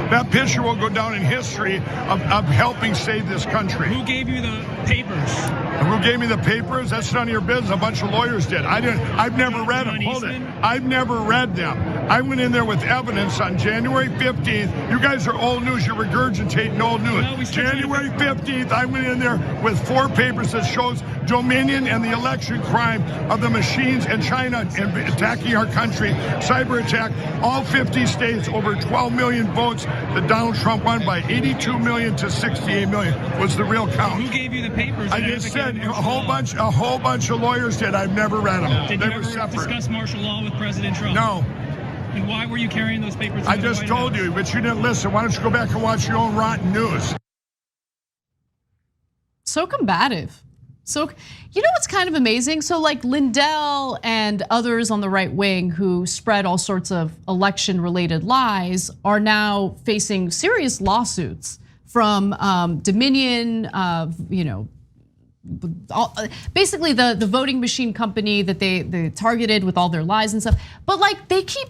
That picture will go down in history of helping save this country. Who gave you the papers? Who gave me the papers? That's none of your business. A bunch of lawyers did. I've never read them. Hold it. I've never read them. I went in there with evidence on January 15th. You guys are old news. You're regurgitating old news. January 15th, I went in there with 4 papers that shows dominion and the election crime of the machines in China and attacking our country, cyber attack, all 50 states, over 12 million votes that Donald Trump won by 82 million to 68 million was the real count. Who gave you the papers? I just said a whole bunch of lawyers did. I've never read them. Did you ever discuss martial law with President Trump? No. And why were you carrying those papers? I just told you, but you didn't listen. Why don't you go back and watch your own rotten news? So combative. So, you know what's kind of amazing? So like Lindell and others on the right wing who spread all sorts of election related lies are now facing serious lawsuits from Dominion, basically the voting machine company that they targeted with all their lies and stuff. But like they keep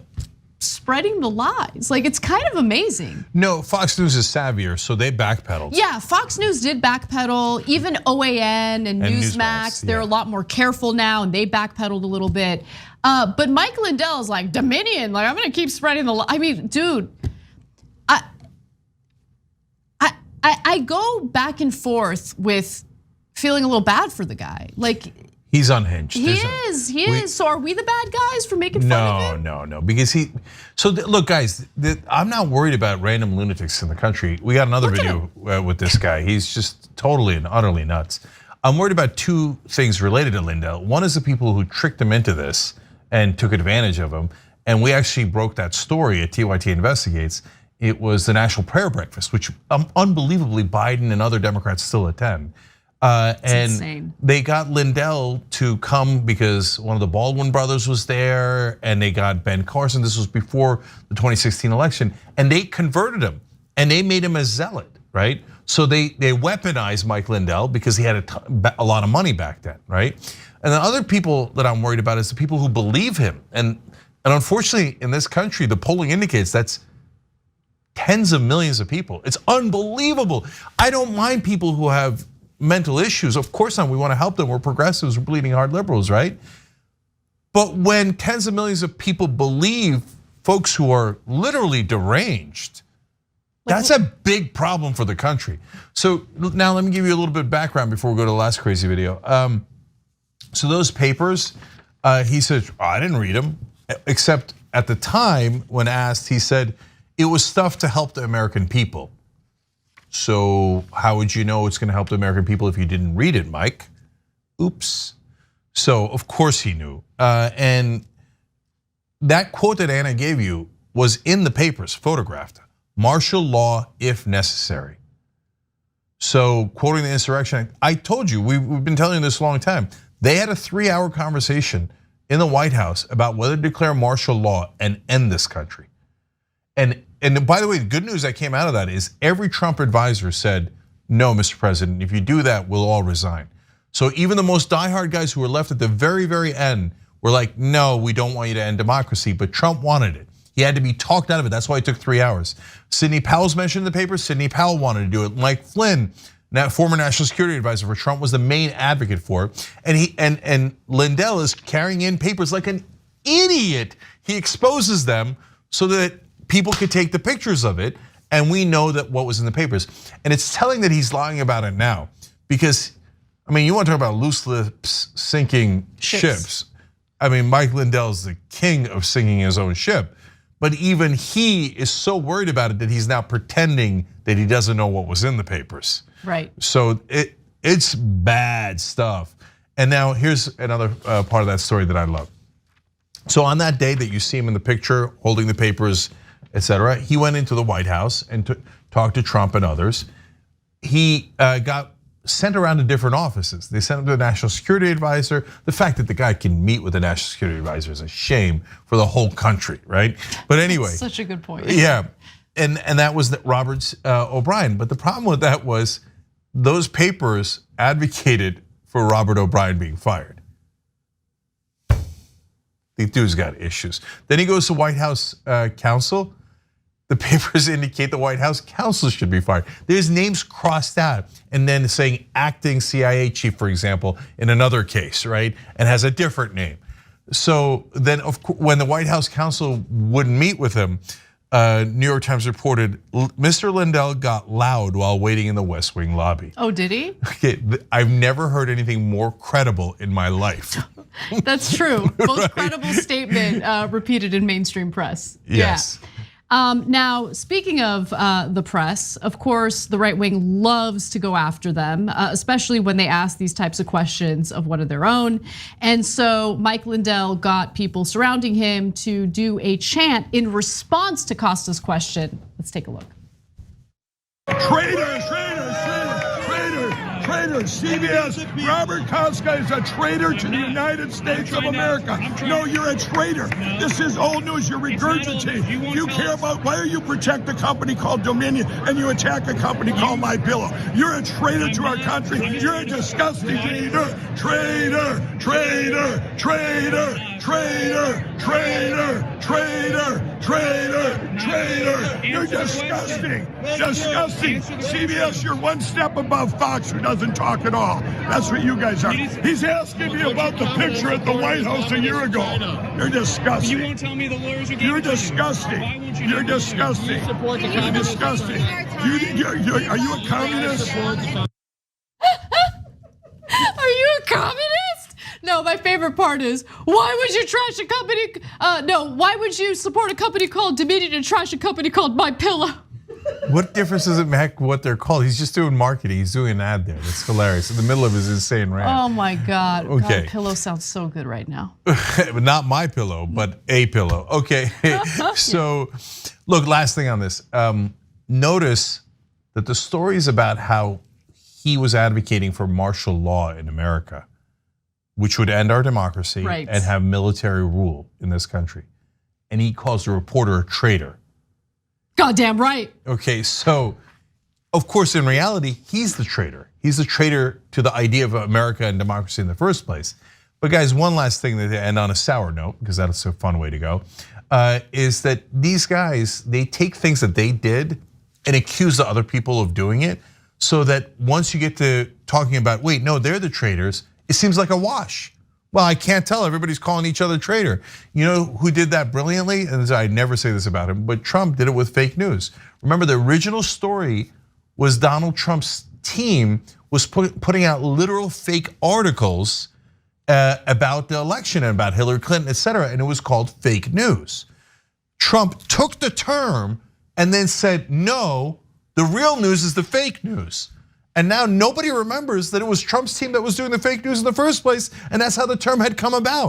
spreading the lies. Like it's kind of amazing. No, Fox News is savvier, so they backpedaled. Yeah, Fox News did backpedal. Even OAN and Newsmax, they're a lot more careful now and they backpedaled a little bit. But Mike Lindell is like, Dominion, like I'm gonna keep spreading the lie. I mean, dude, I go back and forth with feeling a little bad for the guy. Like he's unhinged. He is. So are we the bad guys for making fun of him? No, because look guys, I'm not worried about random lunatics in the country. We got another video with this guy. He's just totally and utterly nuts. I'm worried about 2 things related to Lindell. One is the people who tricked him into this and took advantage of him. And we actually broke that story at TYT Investigates. It was the National Prayer Breakfast, which unbelievably Biden and other Democrats still attend. And insane. They got Lindell to come because one of the Baldwin brothers was there, and they got Ben Carson. This was before the 2016 election, and they converted him, and they made him a zealot, right? So they weaponized Mike Lindell because he had a lot of money back then, right? And the other people that I'm worried about is the people who believe him, and unfortunately in this country, the polling indicates that's tens of millions of people. It's unbelievable. I don't mind people who have mental issues. Of course not, we want to help them. We're progressives, we're bleeding heart liberals, right? But when tens of millions of people believe folks who are literally deranged, that's a big problem for the country. So now let me give you a little bit of background before we go to the last crazy video. So those papers, he said, I didn't read them, except at the time when asked, he said, it was stuff to help the American people. So how would you know it's gonna help the American people if you didn't read it, Mike? Oops. So of course he knew. And that quote that Anna gave you was in the papers, photographed. Martial law if necessary. So quoting the insurrection, I told you, we've been telling you this a long time. They had a 3-hour conversation in the White House about whether to declare martial law and end this country. And by the way, the good news that came out of that is every Trump advisor said, no, Mr. President, if you do that, we'll all resign. So even the most diehard guys who were left at the very, very end were like, no, we don't want you to end democracy, but Trump wanted it. He had to be talked out of it, that's why it took 3 hours. Sidney Powell's mentioned in the paper, Sidney Powell wanted to do it. Mike Flynn, former national security advisor for Trump, was the main advocate for it. And Lindell is carrying in papers like an idiot. He exposes them so that people could take the pictures of it, and we know that what was in the papers. And it's telling that he's lying about it now, because, I mean, you want to talk about loose lips sinking ships. I mean, Mike Lindell is the king of sinking his own ship, but even he is so worried about it that he's now pretending that he doesn't know what was in the papers. Right. So it's bad stuff. And now here's another part of that story that I love. So on that day that you see him in the picture holding the papers, etc., he went into the White House and talked to Trump and others. He got sent around to different offices. They sent him to the national security advisor. The fact that the guy can meet with the national security advisor is a shame for the whole country, right? But anyway. That's such a good point. Yeah, and that was Robert O'Brien. But the problem with that was those papers advocated for Robert O'Brien being fired. The dude's got issues. Then he goes to White House counsel. the papers indicate the White House counsel should be fired. There's names crossed out, and then saying acting CIA chief, for example, in another case, right? And has a different name. So then when the White House counsel wouldn't meet with him, New York Times reported, Mr. Lindell got loud while waiting in the West Wing lobby. Oh, did he? Okay, I've never heard anything more credible in my life. That's true. Most credible statement repeated in mainstream press. Yes. Yeah. Now, speaking of the press, of course, the right wing loves to go after them, especially when they ask these types of questions of one of their own. And so Mike Lindell got people surrounding him to do a chant in response to Costa's question. Let's take a look. Traitors, traitors, traitors, traitors, traitors. CBS, Robert Costa is a traitor to the United States of America. No, you're a traitor. This is old news. You're regurgitating. You care about, why are you protect a company called Dominion and you attack a company called MyPillow? You're a traitor to our country. You're a disgusting traitor. Traitor, traitor, traitor, traitor, traitor, traitor, traitor, traitor. You're disgusting, disgusting. CBS, you're one step above Fox, who doesn't talk at all. That's what you guys are. He's asking me about the picture at the White House a year ago. You're disgusting. You won't tell me the lawyers are getting. You're disgusting. You're disgusting. You're disgusting. Are you a communist? Are you a communist? No, my favorite part is, why would you trash a company? Why would you support a company called Dominion and trash a company called MyPillow? What difference does it make what they're called? He's just doing marketing. He's doing an ad there. That's hilarious. In the middle of his insane rant. Oh my God. Okay. God, pillow sounds so good right now. Not my pillow, but a pillow. Okay. So, look, last thing on this. Notice that the stories about how he was advocating for martial law in America, which would end our democracy and have military rule in this country. And he calls the reporter a traitor. Goddamn right. Okay, so of course, in reality, he's the traitor. He's the traitor to the idea of America and democracy in the first place. But guys, one last thing to end on a sour note, because that's a fun way to go, is that these guys, they take things that they did and accuse the other people of doing it, so that once you get to talking about, wait, no, they're the traitors, it seems like a wash. Well, I can't tell, everybody's calling each other traitor. You know who did that brilliantly? And I never say this about him, but Trump did it with fake news. Remember, the original story was Donald Trump's team was putting out literal fake articles about the election and about Hillary Clinton, et cetera, and it was called fake news. Trump took the term and then said, no, the real news is the fake news. And now nobody remembers that it was Trump's team that was doing the fake news in the first place, and that's how the term had come about.